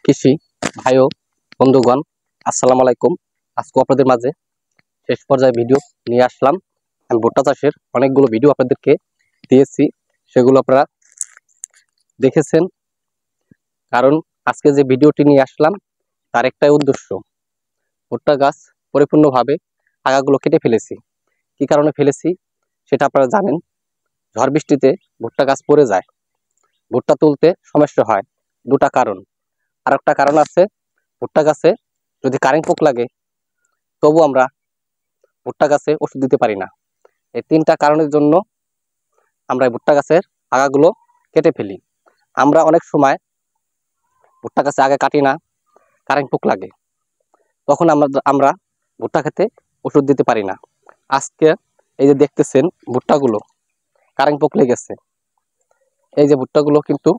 কৃষি ভাই ও বন্ধুগণ, আসসালামু আলাইকুম। আজকে আপনাদের মাঝে শেষ পর্যায়ে ভিডিও নিয়ে আসলাম। আমি ভুট্টা চাষের অনেকগুলো ভিডিও আপনাদেরকে দিয়েছি, সেগুলো আপনারা দেখেছেন। কারণ আজকে যে ভিডিওটি নিয়ে আসলাম তার একটাই উদ্দেশ্য, ভুট্টা গাছ পরিপূর্ণভাবে আগাগুলো কেটে ফেলেছি। কি কারণে ফেলেছি সেটা আপনারা জানেন। ঝড় বৃষ্টিতে ভুট্টা গাছ পড়ে যায়, ভুট্টা তুলতে সমস্যা হয়। দুটা কারণ। আর একটা কারণ আছে, ভুট্টা গাছে যদি কারেন্ট পোক লাগে তবু আমরা ভুট্টা গাছে ওষুধ দিতে পারি না। এই তিনটা কারণের জন্য আমরা ভুট্টা গাছের আগাগুলো কেটে ফেলি। আমরা অনেক সময় ভুট্টা গাছে আগা কাটি না, কারেন্ট পোক লাগে, তখন আমরা ভুট্টা খেতে ওষুধ দিতে পারি না। আজকে এই যে দেখতেছেন ভুট্টাগুলো কারেন্ট পোক লেগেছে, এই যে ভুট্টাগুলো কিন্তু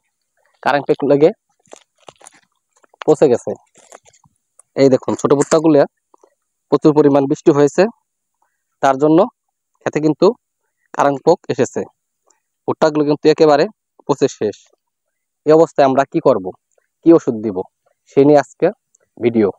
কারেন্ট পোক লেগে পচে গেছে। এই দেখুন ছোট ভুট্টাগুলো প্রচুর পরিমাণ বৃষ্টি হয়েছে, তার জন্য খেতে কিন্তু কারেন্ট পোক এসেছে। ভুট্টাগুলো কিন্তু একেবারে পচে শেষ। এই অবস্থায় আমরা কি করব, কি ওষুধ দিব, সে নিয়ে আজকে ভিডিও।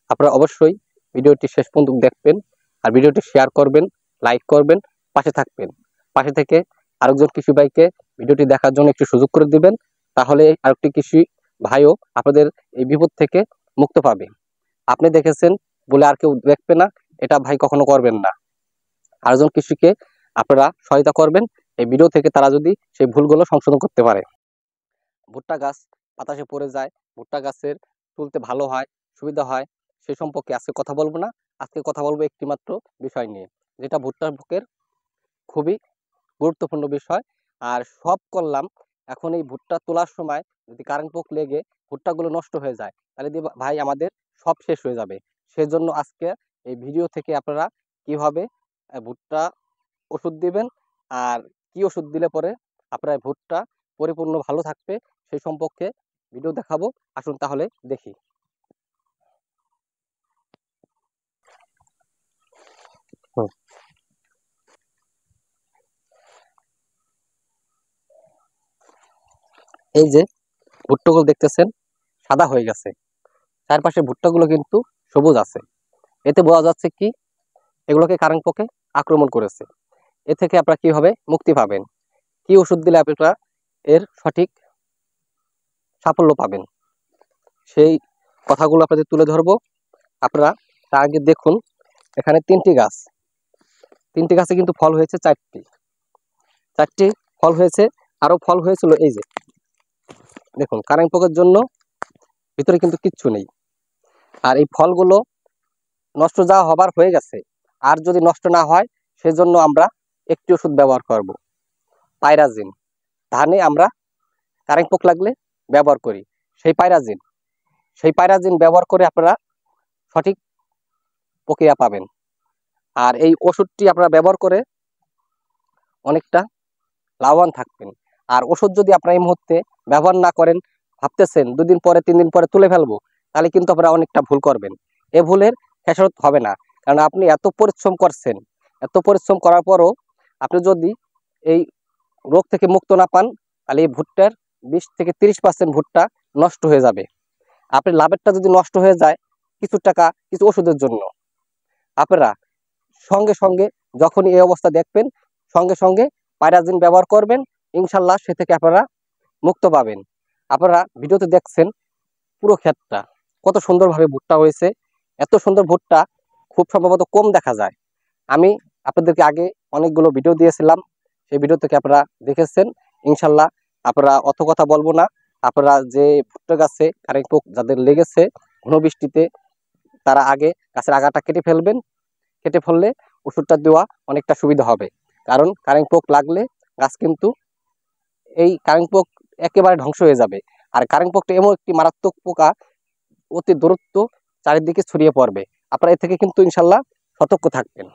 আপনারা অবশ্যই ভিডিওটি শেষ পর্যন্ত দেখবেন, আর ভিডিওটি শেয়ার করবেন, লাইক করবেন, পাশে থাকবেন। পাশে থেকে আরেকজন কৃষি ভাইকে ভিডিওটি দেখার জন্য একটু সুযোগ করে দিবেন, তাহলে আরেকটি কৃষি ভাইও আপনাদের এই বিপদ থেকে মুক্ত পাবে। আপনি দেখেছেন বলে আর কেউ দেখবে না, এটা ভাই কখনো করবেন না। আরেকজন কৃষিকে আপনারা সহায়তা করবেন এই ভিডিও থেকে, তারা যদি সেই ভুলগুলো সংশোধন করতে পারে। ভুট্টা গাছ বাতাসে পড়ে যায়, ভুট্টা গাছের তুলতে ভালো হয়, সুবিধা হয়, সে সম্পর্কে আজকে কথা বলবো না। আজকে কথা বলবো একটি মাত্র বিষয় নিয়ে, যেটা ভুট্টার পোকের খুবই গুরুত্বপূর্ণ বিষয়। আর সব করলাম, এখন এই ভুট্টা তোলার সময় যদি কারেন্ট পোক লেগে ভুট্টাগুলো নষ্ট হয়ে যায়, তাহলে ভাই আমাদের সব শেষ হয়ে যাবে। সেজন্য আজকে এই ভিডিও থেকে আপনারা কিভাবে ভুট্টা ওষুধ দিবেন, আর কি ওষুধ দিলে পরে আপনার ভুট্টা পরিপূর্ণ ভালো থাকবে, সেই সম্পর্কে ভিডিও দেখাবো। আসুন তাহলে দেখি। এই যে ভুট্টাগুলো দেখতেছেন সাদা হয়ে গেছে, চারপাশে ভুট্টাগুলো কিন্তু সবুজ আছে। এতে বোঝা যাচ্ছে কি এগুলোকে কারেন্ট পোকে আক্রমণ করেছে। এ থেকে আপনারা কিভাবে মুক্তি পাবেন, কি ওষুধ দিলে আপনারা এর সঠিক সাফল্য পাবেন, সেই কথাগুলো আপনাদের তুলে ধরবো। আপনারা তার আগে দেখুন, এখানে তিনটি গাছে কিন্তু ফল হয়েছে চারটি ফল হয়েছে। আরো ফল হয়েছিল, এই যে দেখুন কারেন্ট পোকের জন্য ভিতরে কিন্তু কিচ্ছু নেই। আর এই ফলগুলো নষ্ট যা হবার হয়ে গেছে, আর যদি নষ্ট না হয় সেজন্য আমরা একটি ওষুধ ব্যবহার করব, পাইরাজিন। ধানে আমরা কারেন্ট পোক লাগলে ব্যবহার করি সেই পাইরাজিন ব্যবহার করে আপনারা সঠিক প্রক্রিয়া পাবেন। আর এই ওষুধটি আপনারা ব্যবহার করে অনেকটা লাভবান থাকবেন। আর ওষুধ যদি আপনারা এই মুহূর্তে ব্যবহার না করেন, ভাবতেছেন 2 দিন পরে 3 দিন পরে তুলে ফেলবো, তাহলে কিন্তু আপনারা অনেকটা ভুল করবেন। এ ভুলের খেসারত হবে না, কারণ আপনি এত পরিশ্রম করছেন, এত পরিশ্রম করার পরও আপনি যদি এই রোগ থেকে মুক্ত না পান, তাহলে এই ভুট্টার 20 থেকে 30% ভুট্টা নষ্ট হয়ে যাবে। আপনি লাভেরটা যদি নষ্ট হয়ে যায় কিছু টাকা কিছু ওষুধের জন্য, আপনারা সঙ্গে সঙ্গে যখনই এই অবস্থা দেখবেন সঙ্গে সঙ্গে পাইরাজিন ব্যবহার করবেন, ইনশাল্লাহ সে থেকে আপনারা মুক্ত পাবেন। আপনারা ভিডিওতে দেখছেন পুরো ক্ষেতটা কত সুন্দরভাবে ভুট্টা হয়েছে। এত সুন্দর ভুট্টা খুব সম্ভবত কম দেখা যায়। আমি আপনাদেরকে আগে অনেকগুলো ভিডিও দিয়েছিলাম, সেই ভিডিও থেকে আপনারা দেখেছেন। ইনশাল্লাহ আপনারা অত কথা বলবো না। আপনারা যে ভুট্টা গাছে কারেন্ট পোক যাদের লেগেছে ঘন বৃষ্টিতে, তারা আগে গাছের আগাটা কেটে ফেলবেন। কেটে ফেললে ওষুধটা দেওয়া অনেকটা সুবিধা হবে। কারণ কারেন্ট পোক লাগলে গাছ কিন্তু এই কারেন্ট পোক একেবারে ধ্বংস হয়ে যাবে। আর কারেন্ট পোকটা এমন একটি মারাত্মক পোকা, অতি দূরত্ব চারিদিকে ছড়িয়ে পড়বে। আপনারা এ থেকে কিন্তু ইনশাল্লাহ সতর্ক থাকবেন।